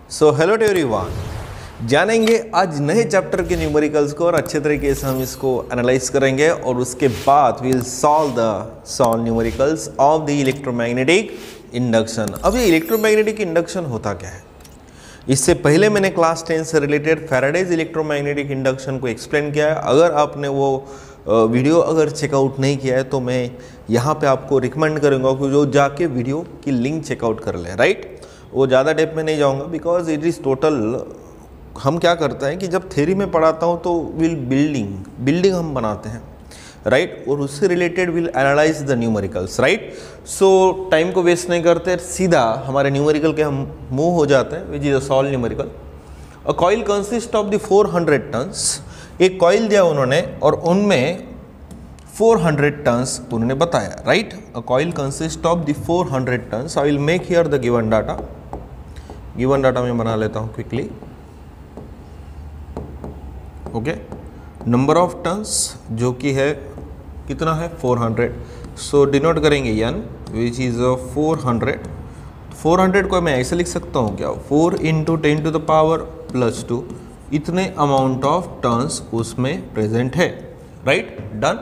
So hello to everyone, जानेंगे आज नए चैप्टर के न्यूमेरिकल्स को और अच्छे तरीके से हम इसको एनालाइज करेंगे और उसके बाद we will solve numericals of the electromagnetic induction. अब ये इलेक्ट्रोमैग्नेटिक इंडक्शन होता क्या है? इससे पहले मैंने क्लास 10 से रिलेटेड फैराडेज इलेक्ट्रोमैग्नेटिक इंडक्शन को एक्सप्लेन किया है। अगर आपने वो वीडियो अगर चेकआउट नहीं किया है तो मैं यहाँ पे आपको रिकमेंड करूँगा कि जो जाके वीडियो की लिंक चेकआउट कर लें, राइट। वो ज़्यादा डेप में नहीं जाऊँगा बिकॉज इट इज़ टोटल। हम क्या करते हैं कि जब थ्योरी में पढ़ाता हूँ तो बिल्डिंग हम बनाते हैं, राइट, और उससे related will analyse the numericals, right. So time को वेस्ट नहीं करते, सीधा हमारे न्यूमेरिकल के हम मूव हो जाते हैं, which is a solve numerical. A coil consist of the 400 turns. एक कॉइल दिया उन्होंने और उनमें 400 टन्स उन्होंने बताया, right. A coil consist of the 400 turns. I will make here the given data. Given data मैं बना लेता हूँ quickly. Okay, number of turns जो कि है कितना है 400। सो डिनोट करेंगे n विच इज 400। 400 को मैं ऐसे लिख सकता हूँ क्या, 4 × 10⁻+2 इतने अमाउंट ऑफ टर्न्स उसमें प्रेजेंट है, राइट, डन।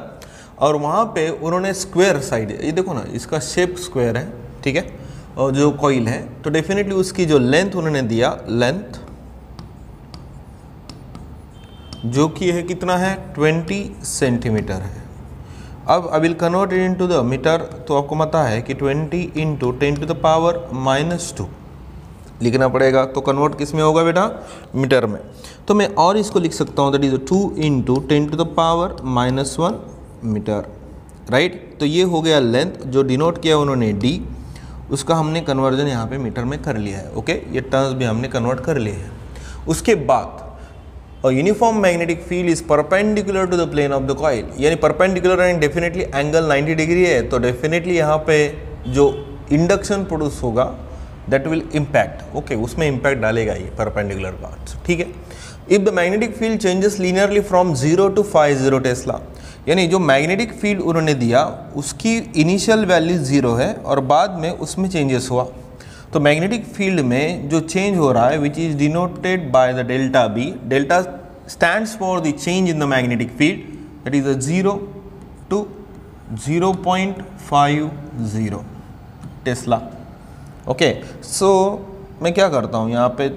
और वहाँ पे उन्होंने स्क्वायर साइड, ये देखो ना, इसका शेप स्क्वायर है, ठीक है, और जो कॉइल है तो डेफिनेटली उसकी जो लेंथ उन्होंने दिया, लेंथ जो कि है कितना है 20 सेंटीमीटर है। अब I will convert it into the metre. तो आपको पता है कि 20 × 10⁻⁻² लिखना पड़ेगा। तो कन्वर्ट किस में होगा बेटा, मीटर में। तो मैं और इसको लिख सकता हूँ, दैट इज 2 × 10⁻⁻1 मीटर, राइट। तो ये हो गया लेंथ जो डिनोट किया उन्होंने d, उसका हमने कन्वर्जन यहाँ पे मीटर में कर लिया है। ओके, ये टर्म्स भी हमने कन्वर्ट कर लिए हैं। उसके बाद uniform magnetic field is perpendicular to the plane of the coil, यानी perpendicular and definitely angle 90 degree है। तो डेफिनेटली यहाँ पे जो इंडक्शन प्रोड्यूस होगा दैट विल इम्पैक्ट, ओके, उसमें इम्पैक्ट डालेगा ये परपेंडिकुलर पार्ट, ठीक है। If the magnetic field changes linearly from 0 to 50 tesla, यानी जो मैग्नेटिक फील्ड उन्होंने दिया उसकी इनिशियल वैल्यू 0 है और बाद में उसमें चेंजेस हुआ। तो मैग्नेटिक फील्ड में जो चेंज हो रहा है which is denoted by the delta B. Delta stands for the change in the magnetic field, that is 0 to 0.50 tesla. Okay, so मैं क्या करता हूँ यहाँ पे,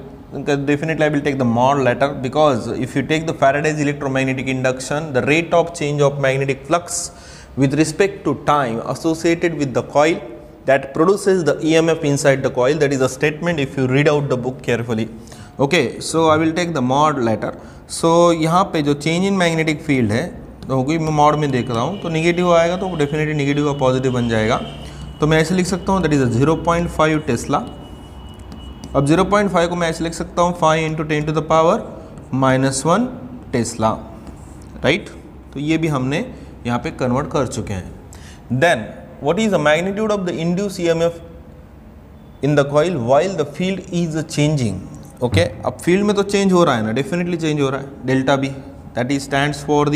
definitely I will take the mod letter because if you take the Faraday's electromagnetic induction, the rate of change of magnetic flux with respect to time associated with the coil that produces the EMF inside the coil, that is a statement if you read out the book carefully. Okay, so I will take the mod letter. So यहाँ पे जो change in magnetic field है, तो मैं mod में देख रहा हूँ तो नेगेटिव आएगा तो डेफिनेटली नेगेटिव का पॉजिटिव बन जाएगा। तो मैं ऐसे लिख सकता हूँ, that is a 0.5 टेस्ला। अब 0.5 को मैं ऐसे लिख सकता हूँ 5 × 10⁻⁻1 टेस्ला, राइट। तो ये भी हमने यहाँ पे कन्वर्ट कर चुके हैं। Then what is the magnitude of the induce EMF in the coil while the field is changing. Okay, अब फील्ड में तो चेंज हो रहा है ना, डेफिनेटली चेंज हो रहा है। Delta B that is stands for the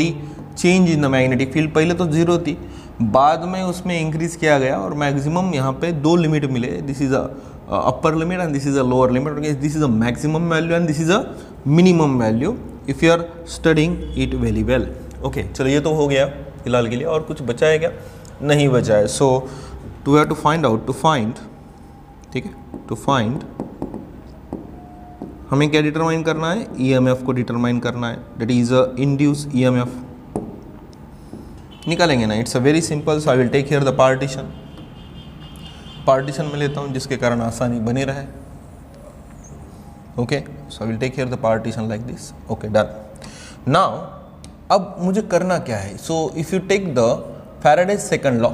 change in the magnetic field. पहले तो 0 थी, बाद में उसमें इंक्रीज किया गया और मैक्सिमम यहाँ पे 2 लिमिट मिले। This is a upper limit and this is a lower limit. Okay, this is a maximum value and this is a minimum value if you are studying it very well. Okay, चलो ये तो हो गया फिलहाल के लिए। और कुछ बचा है क्या? नहीं बचा है। So to have to find out, to find, ठीक है, to find हमें क्या डिटरमाइन करना है, EMF को डिटरमाइन करना है, that is a induced EMF निकालेंगे ना। It's a very simple, so I will take here the partition में लेता हूँ जिसके कारण आसानी बनी रहे। Okay, so I will take here the partition like this. Okay, done. Now अब मुझे करना क्या है? So if you take the Faraday's second law,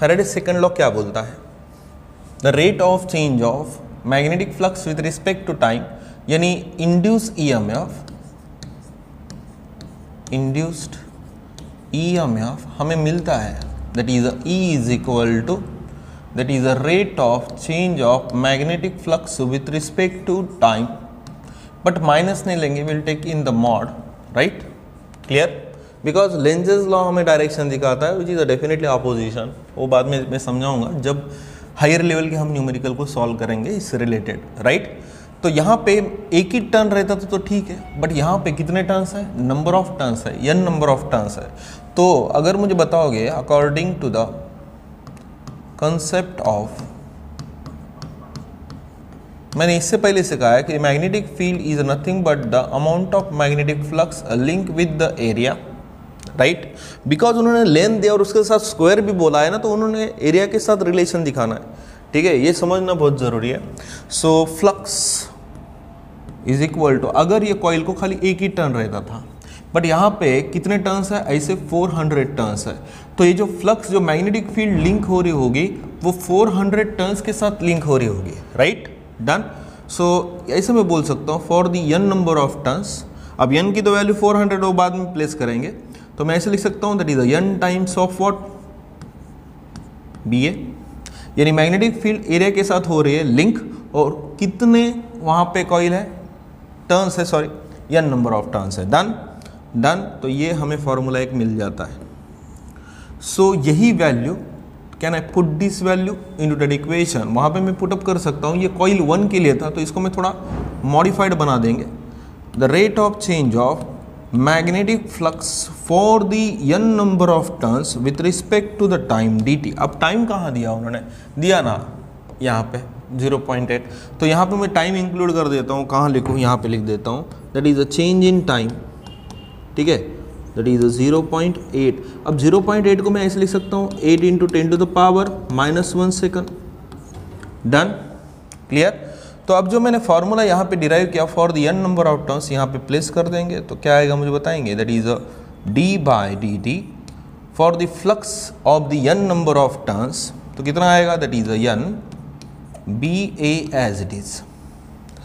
Faraday's second law क्या बोलता है, the rate of change of magnetic flux with respect to time, यानी induced EMF हमें मिलता है, that is E is equal to, that is the rate of change of magnetic flux with respect to time, but minus नहीं लेंगे, we'll take in the mod, right, clear, because Lenz's law हमें direction दिखाता है which is a definitely opposition। वो बाद में मैं समझाऊंगा जब हायर लेवल के हम न्यूमेरिकल को सॉल्व करेंगे इससे रिलेटेड, राइट। तो यहाँ पे एक ही टर्न रहता तो ठीक है, बट यहाँ पे कितने टर्न्स है, नंबर ऑफ टर्न्स है, n नंबर ऑफ टर्न्स है। तो अगर मुझे बताओगे according to the concept of, मैंने इससे पहले से कहा है कि magnetic field is nothing but the amount of magnetic flux link with the area, right. Because उन्होंने लेंथ दिया और उसके साथ स्क्वायर भी बोला है ना, तो उन्होंने एरिया के साथ रिलेशन दिखाना है, ठीक है, ये समझना बहुत जरूरी है। So flux is equal to, अगर ये कॉइल को खाली एक ही टर्न रहता था, बट यहाँ पे कितने टर्न्स है, ऐसे 400 टर्न्स है, तो ये जो फ्लक्स, जो मैग्नेटिक फील्ड लिंक हो रही होगी वो 400 टर्न्स के साथ लिंक हो रही होगी, राइट, डन। सो ऐसे मैं बोल सकता हूँ for the n number of turns, अब n की तो वैल्यू 400 वो बाद में प्लेस करेंगे, तो मैं ऐसे लिख सकता हूँ that is n times of what, BA, यानी मैग्नेटिक फील्ड एरिया के साथ हो रही है लिंक, और कितने वहाँ पे कॉइल है, टर्न्स है, sorry, n number of turns है, डन डन। तो ये हमें फॉर्मूला एक मिल जाता है। सो यही value, can I put this value into that equation, वहाँ पे मैं पुटअप कर सकता हूँ। ये कॉइल 1 के लिए था, तो इसको मैं थोड़ा मॉडिफाइड बना देंगे। The rate of change of magnetic flux for the n number of turns with respect to the time dt। अब टाइम कहाँ दिया उन्होंने, दिया ना यहाँ पे 0.8, तो यहाँ पे मैं टाइम इंक्लूड कर देता हूँ, कहाँ लिखूँ, यहाँ पे लिख देता हूँ that is a change in time, ठीक है, दैट इज 0.8। अब 0.8 को मैं ऐसे लिख सकता हूँ 8 into 10 to the power -1 second, done, clear. तो अब जो मैंने फॉर्मूला यहाँ पे डिराइव किया for the n number of turns, यहाँ पे प्लेस कर देंगे, तो क्या आएगा मुझे बताएंगे, that is d/dt for the flux of the n number of turns, तो कितना आएगा, that is n BA as it is,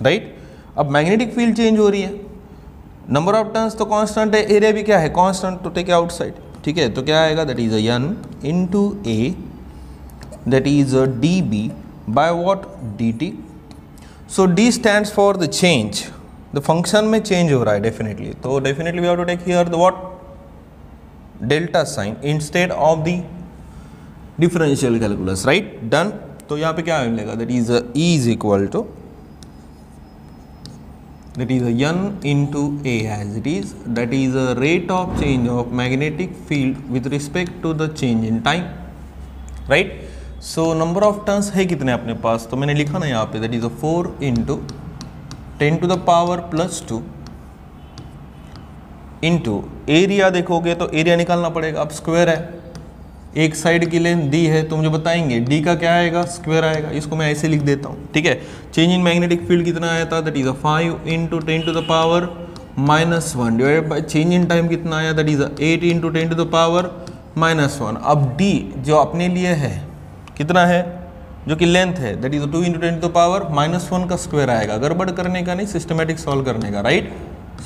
right. अब मैग्नेटिक फील्ड चेंज हो रही है, नंबर ऑफ टर्न्स तो कांस्टेंट है, एरिया भी क्या है, कांस्टेंट, तो टेक आउटसाइड, ठीक है, तो क्या आएगा, that is n into A, that is dB by what, dt। So d stands for the change, the function में चेंज हो रहा है डेफिनेटली, तो definitely we have to take here the what, delta sign instead of the differential calculus, right, done. तो यहाँ पे क्या मिलेगा, that is E is equal to, that is n into A as it is, that is a rate of change of magnetic field with respect to the change in time, right। so number of turns है कितने अपने पास, तो मैंने लिखा ना यहाँ पे, that is a 4 into 10 to the power +2 into area, देखोगे तो एरिया निकालना पड़ेगा, अब स्क्वायर है, एक साइड की लेंथ दी है, तो मुझे बताएंगे डी का क्या आएगा, स्क्वायर आएगा, इसको मैं ऐसे लिख देता हूँ, ठीक है। चेंज इन मैग्नेटिक फील्ड कितना आया था, that is 5 into 10 to the power -1 divided by change in time कितना आया, that is 8 into 10 to the power -1। अब डी जो अपने लिए है कितना है, जो कि लेंथ है, that is 2 into 10 to the power -1 का स्क्वायर आएगा, गड़बड़ करने का नहीं, सिस्टमेटिक सॉल्व करने का, right.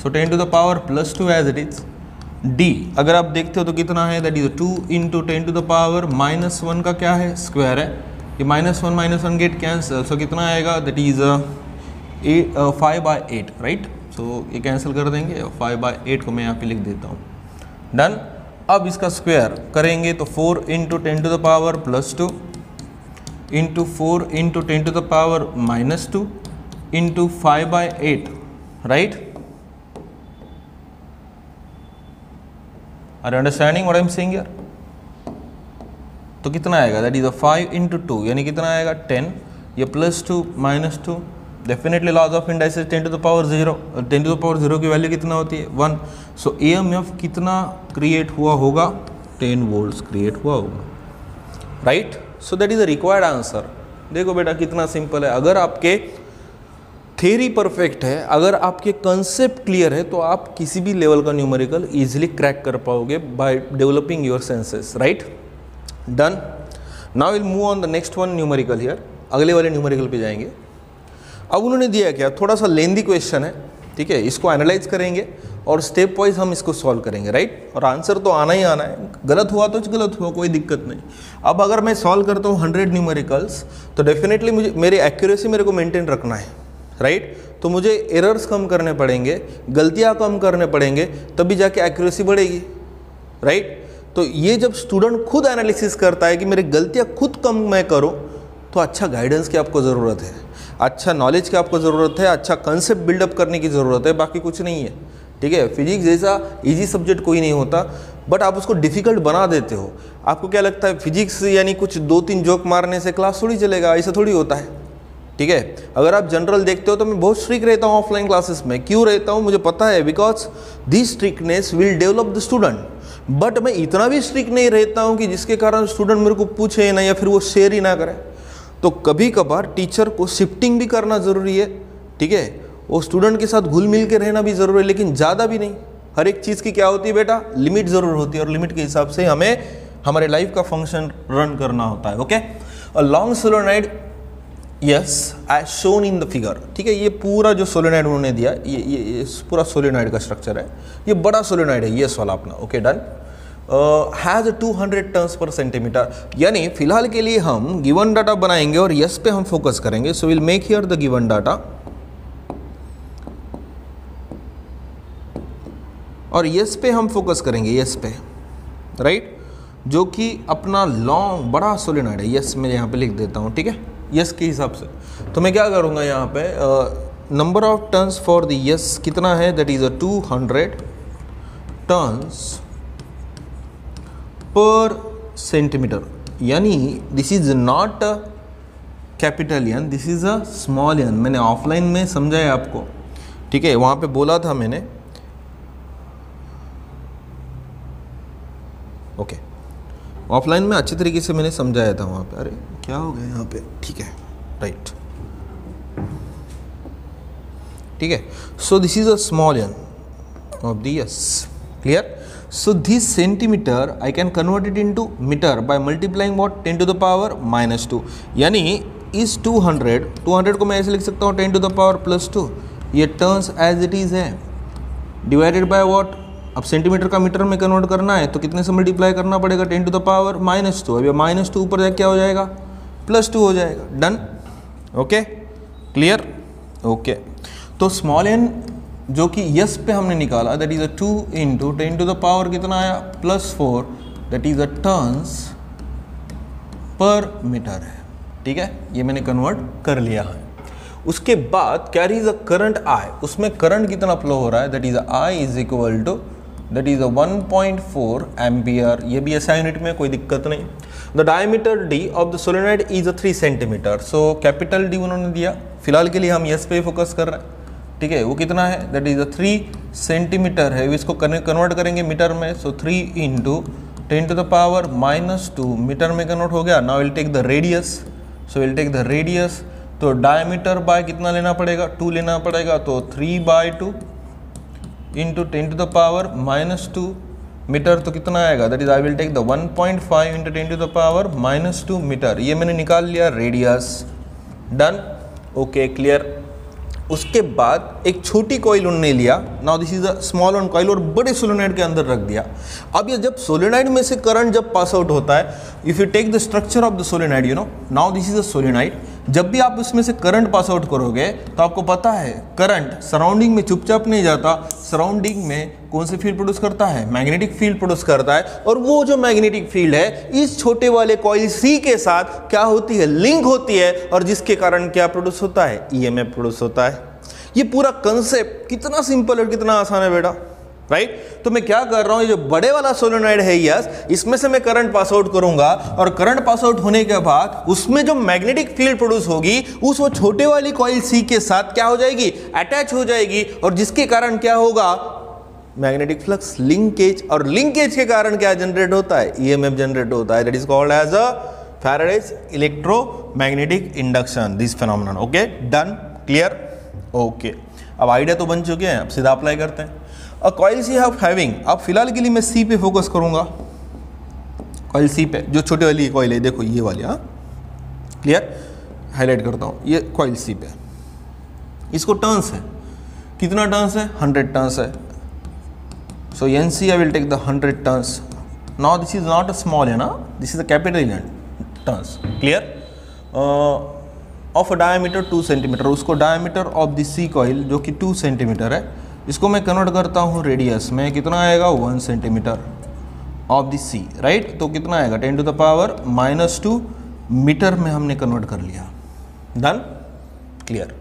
So 10 to the power +2 as it is. D अगर आप देखते हो तो कितना है, that is 2 into 10 to the power -1 का क्या है, स्क्वायर है, ये -1 गेट कैंसिल, सो कितना आएगा, दैट इज 5/8, राइट। सो ये कैंसिल कर देंगे, 5/8 को मैं यहाँ पे लिख देता हूँ, डन। अब इसका स्क्वायर करेंगे तो 4 into 10 to the power +2 into 4 into 10 to the power -2 into 5/8, right. Are you understanding what I am saying here? तो कितना आएगा, दैट इज 5 इंटू 2, यानी कितना आएगा 10, ये +2 -2, definitely laws of indices 10 to the power 0, 10 to the power 0 की value कितना होती है, 1। सो EMF कितना क्रिएट हुआ होगा, 10 वोल्ट्स क्रिएट हुआ होगा, right. So that is a required answer. देखो बेटा कितना सिंपल है, अगर आपके थ्योरी परफेक्ट है, अगर आपके कंसेप्ट क्लियर है, तो आप किसी भी लेवल का न्यूमेरिकल इजीली क्रैक कर पाओगे by developing your senses, right, done. Now will move on the next one numerical here, अगले वाले न्यूमेरिकल पे जाएंगे। अब उन्होंने दिया क्या, थोड़ा सा लेंदी क्वेश्चन है, ठीक है, इसको एनालाइज करेंगे और स्टेप वाइज हम इसको सॉल्व करेंगे, राइट। और आंसर तो आना ही आना है, गलत हुआ तो गलत हुआ, कोई दिक्कत नहीं। अब अगर मैं सॉल्व करता हूँ 100 न्यूमेरिकल्स, तो डेफिनेटली मुझे मेरी एक्यूरेसी मेरे को मेंटेन रखना है, राइट। तो मुझे एरर्स कम करने पड़ेंगे, गलतियां कम करने पड़ेंगे, तभी जाके एक्यूरेसी बढ़ेगी, राइट। तो ये जब स्टूडेंट खुद एनालिसिस करता है कि मेरी गलतियां खुद कम मैं करूं, तो अच्छा गाइडेंस की आपको ज़रूरत है। अच्छा नॉलेज की आपको ज़रूरत है, अच्छा कंसेप्ट बिल्डअप करने की ज़रूरत है, बाकी कुछ नहीं है। ठीक है, फिजिक्स जैसा इजी सब्जेक्ट कोई नहीं होता, बट आप उसको डिफ़िकल्ट बना देते हो। आपको क्या लगता है फिजिक्स यानी कुछ 2-3 जोक मारने से क्लास थोड़ी चलेगा, ऐसा थोड़ी होता है। ठीक है, अगर आप जनरल देखते हो तो मैं बहुत स्ट्रिक्ट रहता हूँ ऑफलाइन क्लासेस में। क्यों रहता हूँ मुझे पता है, because this strictness will develop the student. But मैं इतना भी स्ट्रिक्ट नहीं रहता हूँ कि जिसके कारण स्टूडेंट मेरे को पूछे ना या फिर वो शेयर ही ना करे। तो कभी कभार टीचर को शिफ्टिंग भी करना ज़रूरी है। ठीक है, वो स्टूडेंट के साथ घुल मिल के रहना भी ज़रूरी है, लेकिन ज़्यादा भी नहीं। हर एक चीज़ की क्या होती है बेटा, लिमिट ज़रूर होती है, और लिमिट के हिसाब से हमें हमारे लाइफ का फंक्शन रन करना होता है। Okay, a long solenoid yes as shown in the figure. ठीक है, ये पूरा जो सोलेनॉइड उन्होंने दिया, ये पूरा सोलेनॉइड का स्ट्रक्चर है। ये बड़ा सोलेनॉइड है, ये वाला अपना। Okay done. Has 200 turns per centimetre. यानी फिलहाल के लिए हम गिवन डाटा बनाएंगे और यस पे हम फोकस करेंगे। So will make here the given data और यस पे हम फोकस करेंगे, यस पे, राइट, जो कि अपना लॉन्ग बड़ा सोलेनॉइड है। यस मैं यहाँ पे लिख देता हूँ। ठीक है, यस के हिसाब से तो मैं क्या करूँगा यहाँ पे, number of turns for the yes कितना है, that is 200 turns per centimetre. यानी this is not a capital N, this is a small N. मैंने ऑफलाइन में समझाया आपको। ठीक है, वहाँ पे बोला था मैंने। ओके, ऑफलाइन में अच्छे तरीके से मैंने समझाया था वहाँ पे। अरे क्या हो गया यहाँ पे, ठीक है, राइट, ठीक है। So this is a small n of the yes, clear. So this centimetre I can convert it into metre by multiplying what, 10 to the power -2। यानी इस 200 को मैं ऐसे लिख सकता हूँ 10 to the power +2। ये टर्न्स एज इट इज है, डिवाइडेड बाय व्हाट, अब सेंटीमीटर का मीटर में कन्वर्ट करना है तो कितने से मल्टीप्लाई करना पड़ेगा, 10 to the power -2। अब ये -2 ऊपर जाके क्या हो जाएगा, +2 हो जाएगा। Done, okay, clear, okay. तो स्मॉल एन जो कि यस पे हमने निकाला, that is 2 × 10 to the power कितना आया, +4, that is turns per metre है। ठीक है, ये मैंने कन्वर्ट कर लिया है। उसके बाद कैरीज अ करंट आई, उसमें करंट कितना फ्लो हो रहा है, that is I is equal to, that is 1.4 ampere. ये भी ऐसा यूनिट में, कोई दिक्कत नहीं। The diameter D of the solenoid is 3 centimetre. So capital D उन्होंने दिया, फिलहाल के लिए हम यस पे फोकस कर रहे हैं। ठीक है, वो कितना है, दैट इज 3 सेंटीमीटर है। इसको कन्वर्ट करेंगे मीटर में, सो 3 × 10 to the power -2 मीटर में कन्वर्ट हो गया। Now will take the radius, so will take the radius. तो डायमीटर बाय कितना लेना पड़ेगा, 2 लेना पड़ेगा, तो 3/2 × 10 to the power -2 मीटर तो कितना आएगा, that is I will take the 1.5 × 10 to the power -2 metre. ये मैंने निकाल लिया रेडियस। Done, okay, clear. उसके बाद एक छोटी कॉइल उन्होंने लिया, now this is a small one coil, और बड़े सोलेनॉइड के अंदर रख दिया। अब ये जब सोलेनॉइड में से करंट जब पास आउट होता है, if you take the structure of the solenoid, you know, now this is a solenoid. जब भी आप उसमें से करंट पास आउट करोगे तो आपको पता है करंट सराउंडिंग में चुपचाप नहीं जाता, सराउंडिंग में कौन से फील्ड प्रोड्यूस करता है, मैग्नेटिक फील्ड प्रोड्यूस करता है। और वो जो मैग्नेटिक फील्ड है इस छोटे वाले कॉइल सी के साथ क्या होती है, लिंक होती है, और जिसके कारण क्या प्रोड्यूस होता है, ईएमएफ प्रोड्यूस होता है। ये पूरा कंसेप्ट कितना सिंपल और कितना आसान है बेटा, राइट। तो मैं क्या कर रहा हूं, ये जो बड़े वाला सोलेनॉइड है यस, इसमें से मैं करंट पास आउट करूंगा, और करंट पास आउट होने के बाद उसमें जो मैग्नेटिक फील्ड प्रोड्यूस होगी उस वो छोटे वाली कॉइल सी के साथ क्या हो जाएगी, अटैच हो जाएगी, और जिसके कारण क्या होगा, मैग्नेटिक फ्लक्स लिंकेज, और लिंकेज के कारण क्या जनरेट होता है, ईएमएफ जनरेट होता है। That is called as a Faraday's electromagnetic induction, this phenomenon. Okay, done, clear, okay. अब आइडिया तो बन चुके हैं, अब सीधा अप्लाई करते हैं। A coil C of having, अब फिलहाल के लिए मैं सी पे फोकस करूंगा, कॉइल सी पे, जो छोटी वाली कॉइल है, देखो ये वाली, हाँ, क्लियर, हाईलाइट करता हूँ, ये कॉइल सी पे, इसको टर्न्स है, कितना टर्न्स है, 100 टर्न्स है। So N C I will take the 100 turns. Now this is not a small है ना, this is a capital turns, clear. Of a diameter 2 centimetre, उसको diameter of the C coil जो कि 2 centimetre है, इसको मैं convert करता हूँ रेडियस में, कितना आएगा, 1 centimetre of the C, right. तो कितना आएगा, 10 to the power -2 मीटर में हमने कन्वर्ट कर लिया। Done, clear.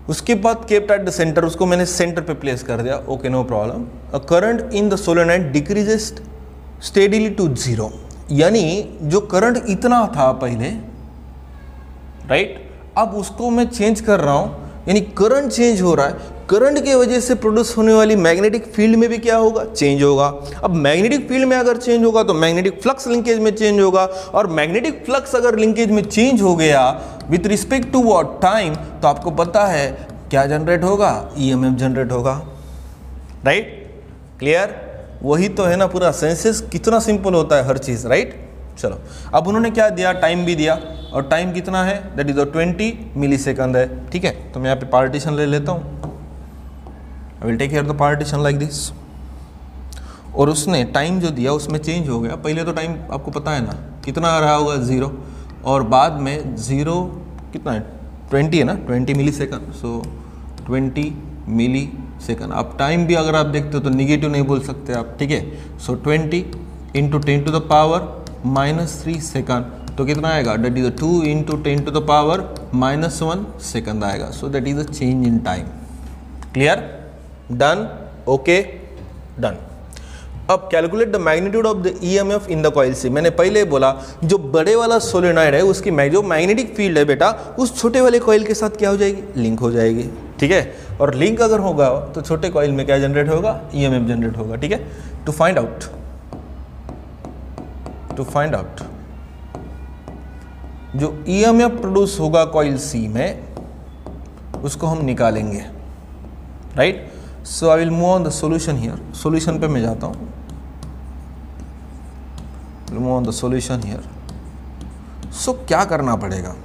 उसके बाद केप्ट एट द सेंटर, उसको मैंने सेंटर पे प्लेस कर दिया, okay no problem. A current in the solenoid decreases steadily to 0, यानी जो करंट इतना था पहले, राइट, अब उसको मैं चेंज कर रहा हूं, यानी करंट चेंज हो रहा है। करंट की वजह से प्रोड्यूस होने वाली मैग्नेटिक फील्ड में भी क्या होगा, चेंज होगा। अब मैग्नेटिक फील्ड में अगर चेंज होगा तो मैग्नेटिक फ्लक्स लिंकेज में चेंज होगा, और मैग्नेटिक फ्लक्स अगर लिंकेज में चेंज हो गया with respect to what time, तो आपको पता है क्या जनरेट होगा, ईएमएफ जनरेट होगा, राइट, क्लियर। वही तो है ना पूरा सेंसेस, कितना सिंपल होता है हर चीज, राइट। चलो अब उन्होंने क्या दिया, टाइम भी दिया, और टाइम कितना है, दैट इज 20 मिली सेकंड है, ठीक है। तो मैं यहाँ पे पार्टीशन ले लेता हूँ, I will take care the partition like this. और उसने टाइम जो दिया उसमें चेंज हो गया, पहले तो टाइम आपको पता है ना कितना आ रहा होगा, 0, और बाद में 0 कितना है, 20 है ना, 20 मिली सेकंड, सो 20 मिली सेकंड। अब टाइम भी अगर आप देखते हो तो निगेटिव नहीं बोल सकते आप, ठीक है। So 20 into 10 to the power -3 second, तो कितना आएगा, that is 2 into 10 to the power -1 second आएगा। So that is a change in time, clear, done, okay, done. अब calculate the magnitude of the EMF in the coil C. मैंने पहले बोला जो बड़े वाला सोलेनॉइड है उसकी जो मैग्नेटिक फील्ड है बेटा, उस छोटे वाले कॉइल के साथ क्या हो जाएगी, लिंक हो जाएगी, ठीक है। और लिंक अगर होगा तो छोटे कॉइल में क्या जनरेट होगा, ईएमएफ जनरेट होगा, ठीक है। टू फाइंड आउट जो ईएमएफ प्रोड्यूस होगा कॉइल सी में, उसको हम निकालेंगे, right. So I will move on the solution here, solution पे मैं जाता हूं, move on the solution here. सो क्या करना पड़ेगा,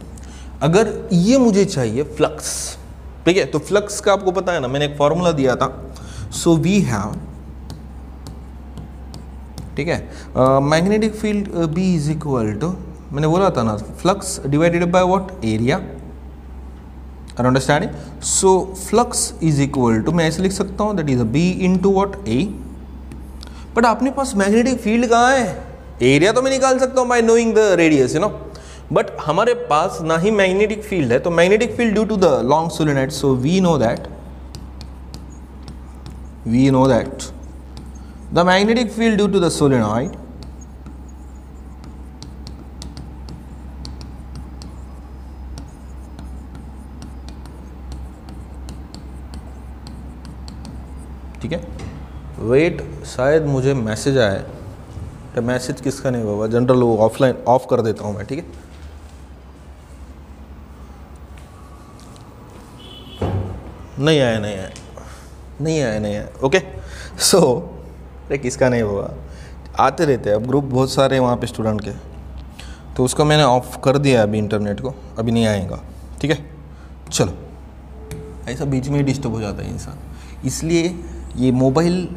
अगर ये मुझे चाहिए फ्लक्स, ठीक है, तो फ्लक्स का आपको पता है ना, मैंने एक फॉर्मूला दिया था। सो वी हैव, ठीक है, magnetic field B is equal to, मैंने बोला था ना, flux divided by what, area, are understanding. So flux is equal to, मैं ऐसे लिख सकता हूं, that is B into what, A. But अपने पास मैग्नेटिक फील्ड कहाँ है, एरिया तो मैं निकाल सकता हूं by knowing the radius, you know, but हमारे पास ना ही मैग्नेटिक फील्ड है। तो magnetic field due to the long solenoid, so we know that the magnetic field due to the solenoid ठीक है। वेट, शायद मुझे मैसेज आया है, तो मैसेज किसका नहीं होगा, जनरल वो ऑफलाइन ऑफ कर देता हूँ मैं, ठीक है। नहीं आया, ओके। सो अरे किसका नहीं होगा, आते रहते हैं, अब ग्रुप बहुत सारे हैं वहाँ पे स्टूडेंट के, तो उसको मैंने ऑफ कर दिया अभी, इंटरनेट को, अभी नहीं आएगा, ठीक है। चलो, ऐसा बीच में ही डिस्टर्ब हो जाता है इंसान, इसलिए ये मोबाइल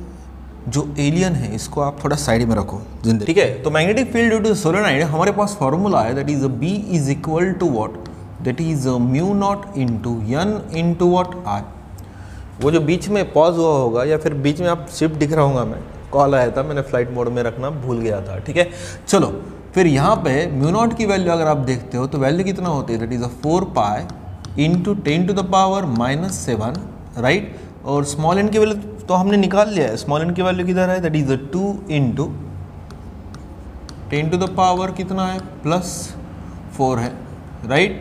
जो एलियन है इसको आप थोड़ा साइड में रखो जिंदगी, ठीक है। तो magnetic field due to solenoid, हमारे पास फॉर्मूला है, that is B is equal to what, that is mu naught into n into what, r. वो जो बीच में पॉज हुआ होगा या फिर बीच में आप शिफ्ट दिख रहा होगा, मैं कॉल आया था, मैंने फ्लाइट मोड में रखना भूल गया था, ठीक है। चलो फिर यहाँ पे म्यू नॉट की वैल्यू अगर आप देखते हो तो वैल्यू कितना होती है, that is 4 pi into 10 to the power -7, right. और स्मॉल एन की वैल्यू तो हमने निकाल लिया है, स्मॉल एन की वैल्यू किधर है, that is 2 into 10 to the power कितना है, +4 है, राइट।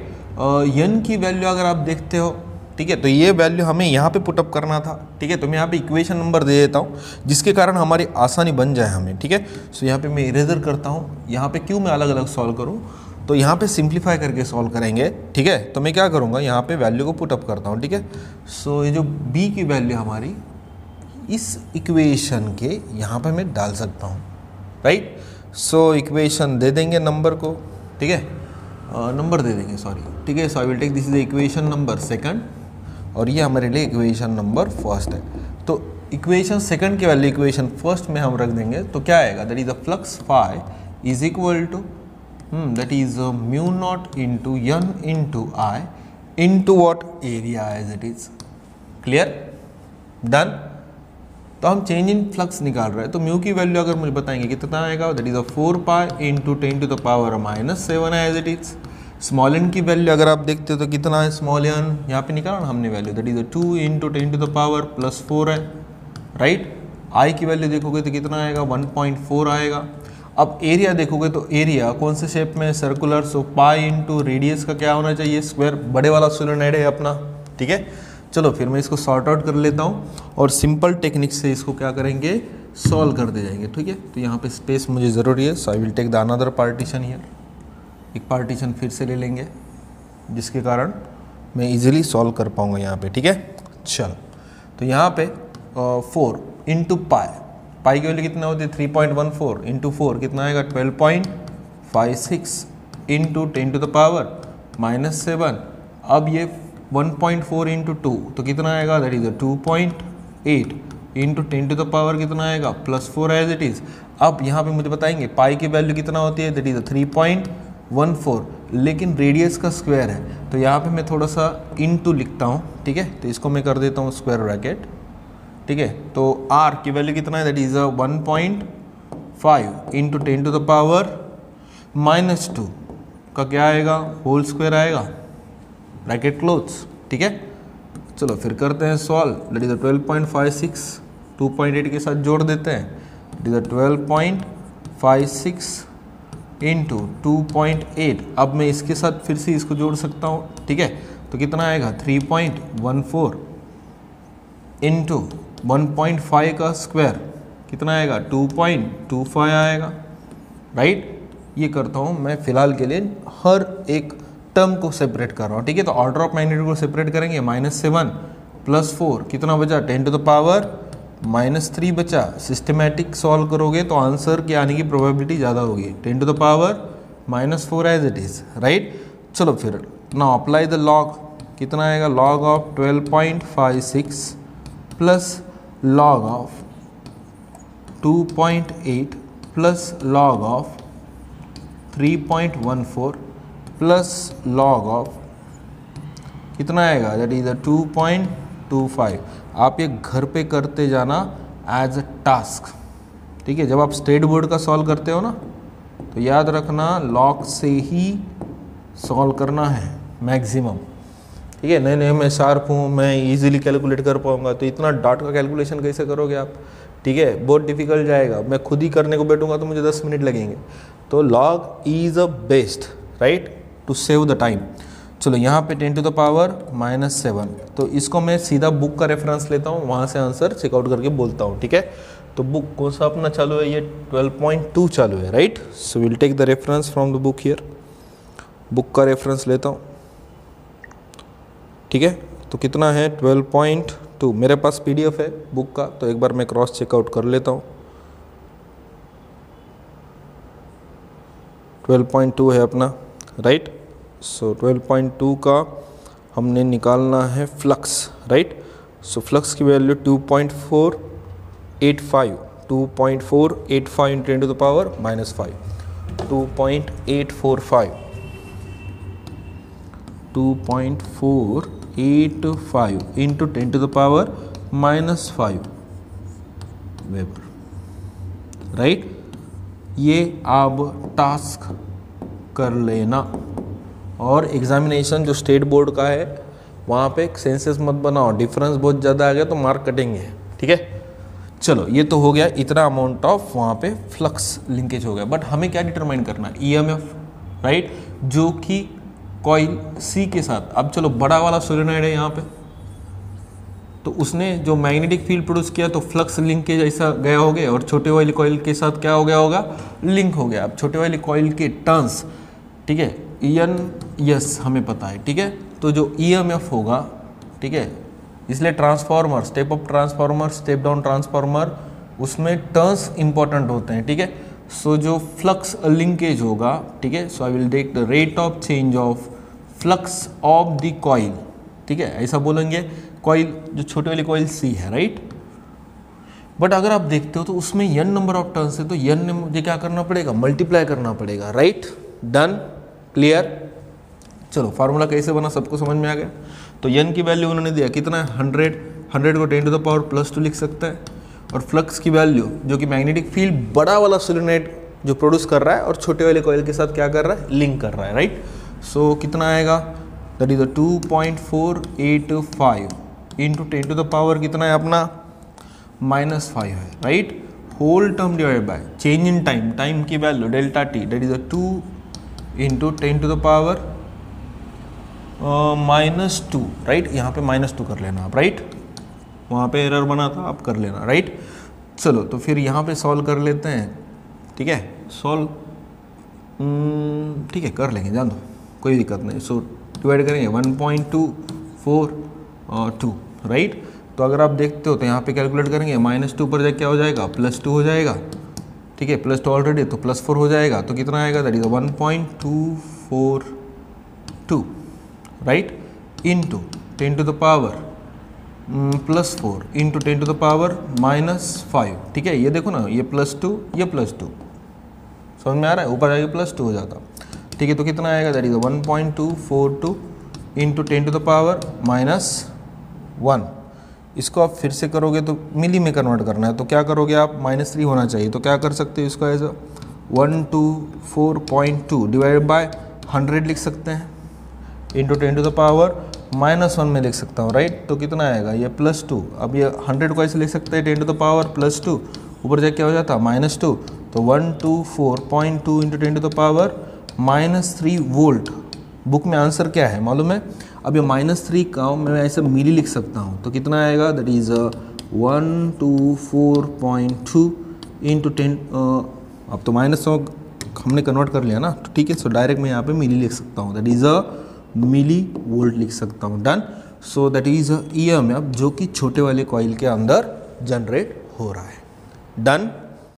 एन की वैल्यू अगर आप देखते हो, ठीक है, तो ये वैल्यू हमें यहाँ पे पुटअप करना था, ठीक है। तो मैं यहाँ पे इक्वेशन नंबर दे देता हूँ जिसके कारण हमारी आसानी बन जाए हमें, ठीक है। सो यहाँ पे मैं इरेजर करता हूँ, यहाँ पे क्यों मैं अलग अलग सॉल्व करूँ, तो यहाँ पे सिंप्लीफाई करके सॉल्व करेंगे, ठीक है। तो मैं क्या करूँगा, यहाँ पे वैल्यू को पुटअप करता हूँ, ठीक है। सो ये जो बी की वैल्यू हमारी इस इक्वेशन के यहाँ पे मैं डाल सकता हूँ, राइट। सो इक्वेशन दे देंगे नंबर को, ठीक है, नंबर दे देंगे, सॉरी, ठीक है। So I will take this is equation number 2 और ये हमारे लिए इक्वेशन नंबर 1 है। तो इक्वेशन 2 की वैल्यू इक्वेशन 1 में हम रख देंगे, तो क्या आएगा, that is the flux phi is equal to that is mu naught into n into I into what, area as it is, clear, done. तो हम चेंज इन फ्लक्स निकाल रहे हैं, तो म्यू की वैल्यू अगर मुझे बताएंगे कितना आएगा, that is 4 pi into 10 to the power -7 as it is. Small n की वैल्यू अगर आप देखते हो तो कितना है स्मॉल एन, यहाँ पे निकाला ना हमने वैल्यू, दैट इज 2 इंटू 10⁻+4 है, राइट। आई की वैल्यू देखोगे तो कितना आएगा 1.4 आएगा। अब एरिया देखोगे तो एरिया कौन से शेप में, सर्कुलर, सो पाई इंटू रेडियस का क्या होना चाहिए, स्क्वायर, बड़े वाला सोलेनोइड है अपना, ठीक है। चलो फिर मैं इसको सॉर्ट आउट कर लेता हूँ और सिंपल टेक्निक से इसको क्या करेंगे, सॉल्व कर दे जाएंगे, ठीक है। तो यहाँ पे स्पेस मुझे ज़रूरी है, so I will take the another partition here, एक पार्टीशन फिर से ले लेंगे जिसके कारण मैं इजीली सॉल्व कर पाऊँगा यहाँ पे, ठीक है। चल तो यहाँ पे 4 इंटू पाई की वैल्यू कितना होती है 3.14 इंटू 4 कितना आएगा 12.56 इंटू 10⁻⁻7। अब ये 1.4 इंटू 2 तो कितना आएगा, दैट इज 2.8 इंटू 10⁻ कितना आएगा +4 एज इट इज़। अब यहाँ पे मुझे बताएंगे पाई की वैल्यू कितना होती है, दैट इज 3.14, लेकिन रेडियस का स्क्वायर है तो यहाँ पे मैं थोड़ा सा इंटू लिखता हूँ, ठीक है। तो इसको मैं कर देता हूँ स्क्वायर ब्रैकेट, ठीक है। तो r की वैल्यू कितना है, दैट इज 1.5 इंटू 10⁻⁻2 का क्या आएगा, होल स्क्वायर आएगा, ब्रैकेट क्लोज, ठीक है। चलो फिर करते हैं सॉल्व, दैट इज 12.56 2.8 के साथ जोड़ देते हैं, दैट इज 12.56 इंटू 2.8। अब मैं इसके साथ फिर से इसको जोड़ सकता हूँ, ठीक है। तो कितना आएगा 3.14 इंटू 1.5 का स्क्वायर कितना आएगा 2.25 आएगा, राइट। ये करता हूँ मैं फिलहाल के लिए, हर एक टर्म को सेपरेट कर रहा हूँ, ठीक है। तो ऑर्डर ऑफ मैग्नीट्यूड को सेपरेट करेंगे, -7 +4 कितना बचा 10⁻³ बचा। सॉल्व करोगे तो आंसर के आने की प्रोबेबिलिटी ज़्यादा होगी, 10⁻⁻4 एज इट इज़, राइट। चलो फिर नाउ अप्लाई द लॉग, कितना आएगा log of 12.56 plus log of 2.8 plus log of 3.14 plus log of कितना आएगा, दैट इज 2.25। आप ये घर पे करते जाना एज अ टास्क, ठीक है। जब आप स्टेट बोर्ड का सॉल्व करते हो ना तो याद रखना लॉग से ही सॉल्व करना है मैक्सिमम, ठीक है। नहीं मैं शार्प हूँ, मैं इजीली कैलकुलेट कर पाऊँगा, तो इतना डॉट का कैलकुलेशन कैसे करोगे आप, ठीक है। बहुत डिफिकल्ट जाएगा, मैं खुद ही करने को बैठूंगा तो मुझे 10 मिनट लगेंगे। तो log is a best, right, to save the time. चलो यहाँ पे 10⁻⁻7, तो इसको मैं सीधा बुक का रेफरेंस लेता हूँ, वहाँ से आंसर चेकआउट करके बोलता हूँ, ठीक है। तो बुक कौन सा अपना चालू है, ये 12.2 चालू है, right. So will take the reference from the book here, book का रेफरेंस लेता हूँ, ठीक है। तो कितना है 12.2, मेरे पास PDF है बुक का, तो एक बार मैं क्रॉस चेकआउट कर लेता हूँ। 12.2 है अपना, राइट। सो 12.2 का हमने निकालना है फ्लक्स, राइट। सो फ्लक्स की value 2.485 into 10⁻⁻5 2.845 into 10⁻⁻5 weber, right. ये आप टास्क कर लेना, और एग्जामिनेशन जो स्टेट बोर्ड का है वहाँ पे सेंसेस मत बनाओ, डिफरेंस बहुत ज़्यादा आ गया तो मार्क कटेंगे, ठीक है। चलो ये तो हो गया, इतना अमाउंट ऑफ वहाँ पे फ्लक्स लिंकेज हो गया। बट हमें क्या डिटरमाइन करना है, EMF, राइट, जो कि कॉइल C के साथ। अब चलो बड़ा वाला सोलेनोइड है यहाँ पे, तो उसने जो मैग्नेटिक फील्ड प्रोड्यूस किया तो फ्लक्स लिंकेज ऐसा गया हो गया, और छोटे वाली कॉइल के साथ क्या हो गया होगा, लिंक हो गया। अब छोटे वाली कॉइल के टर्न्स, ठीक है, EN हमें पता है, ठीक है। तो जो EMF होगा, ठीक है, इसलिए transformer, step up transformer, step down transformer, उसमें टर्न्स इंपॉर्टेंट होते हैं, ठीक है। सो जो फ्लक्स लिंकेज होगा, ठीक है, so I will take the rate of change of flux of the coil, ठीक है, ऐसा बोलेंगे। कॉइल जो छोटी वाली कॉइल C है, राइट। बट अगर आप देखते हो तो उसमें n नंबर ऑफ टर्न्स है, तो n ने मुझे क्या करना पड़ेगा, मल्टीप्लाई करना पड़ेगा, राइट। Done, clear. चलो फार्मूला कैसे बना सबको समझ में आ गया। तो n की वैल्यू उन्होंने दिया कितना है 100 को 10⁻+2 लिख सकता है, और फ्लक्स की वैल्यू जो कि मैग्नेटिक फील्ड बड़ा वाला सोलेनोइड जो प्रोड्यूस कर रहा है और छोटे वाले कॉइल के साथ क्या कर रहा है, लिंक कर रहा है, राइट। सो कितना आएगा, that is 2.485 into 10 to the power कितना है अपना -5 है, right. Whole term divide by change in time, time की value delta T, that is 2 into 10 to the power -2, right. यहाँ पे -2 कर लेना आप, राइट, वहाँ पे एरर बना था, आप कर लेना, राइट। चलो तो फिर यहाँ पे सॉल्व कर लेते हैं, ठीक है, सॉल्व ठीक है कर लेंगे, जान दो, कोई दिक्कत नहीं। सो डिवाइड करेंगे 1.242, राइट। तो अगर आप देखते हो तो यहाँ पे कैलकुलेट करेंगे, -2 पर जाके क्या हो जाएगा, +2 हो जाएगा, ठीक है, +2 ऑलरेडी तो +4 हो जाएगा, तो कितना आएगा, that is 1.242, right, into 10 to the power +4 into 10 to the power -5, ठीक है। ये देखो ना, ये +2 ये +2, समझ में आ रहा है, ऊपर जाके +2 हो जाता, ठीक है। तो कितना आएगा, that is 1.242 into 10 to the power -1। इसको आप फिर से करोगे तो मिली में कन्वर्ट करना है, तो क्या करोगे आप, -3 होना चाहिए, तो क्या कर सकते हो इसको, एज 124.2 डिवाइड बाय 100 लिख सकते हैं, इंटू 10 टू द पावर -1 में लिख सकता हूँ, राइट। तो कितना आएगा, ये +2, अब ये 100 को ऐसे लिख सकते हैं 10 टू द पावर +2, ऊपर जाके क्या हो जाता -2, तो 124.2 into 10 to the power -3 volt. Book में आंसर क्या है मालूम है, अब ये -3 का मैं ऐसे मिली लिख सकता हूँ, तो कितना आएगा, दैट इज 124.2 इंटू 10, अब तो -100 हमने कन्वर्ट कर लिया ना, तो ठीक है। सो डायरेक्ट मैं यहाँ पे मिली लिख सकता हूँ, दैट इज मिली वोल्ट लिख सकता हूँ, done. So that is EMF जो कि छोटे वाले कॉइल के अंदर जनरेट हो रहा है, डन।